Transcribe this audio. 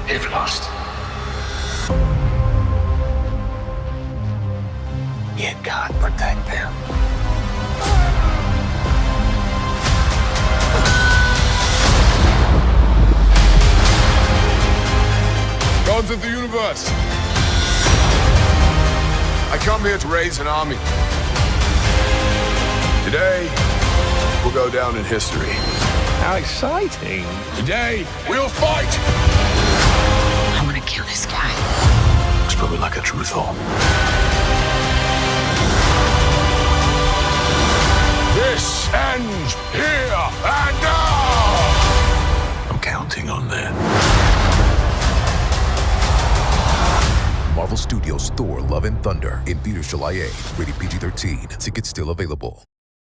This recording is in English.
They've lost. Yet God protect them. Gods of the universe, I come here to raise an army. Today, we'll go down in history. How exciting. Today, we'll fight! I'm gonna kill this guy. Looks probably like a true Thor. This ends here and now! I'm counting on that. Marvel Studios' Thor: Love and Thunder in theaters July 8th. Rated PG-13. Tickets still available.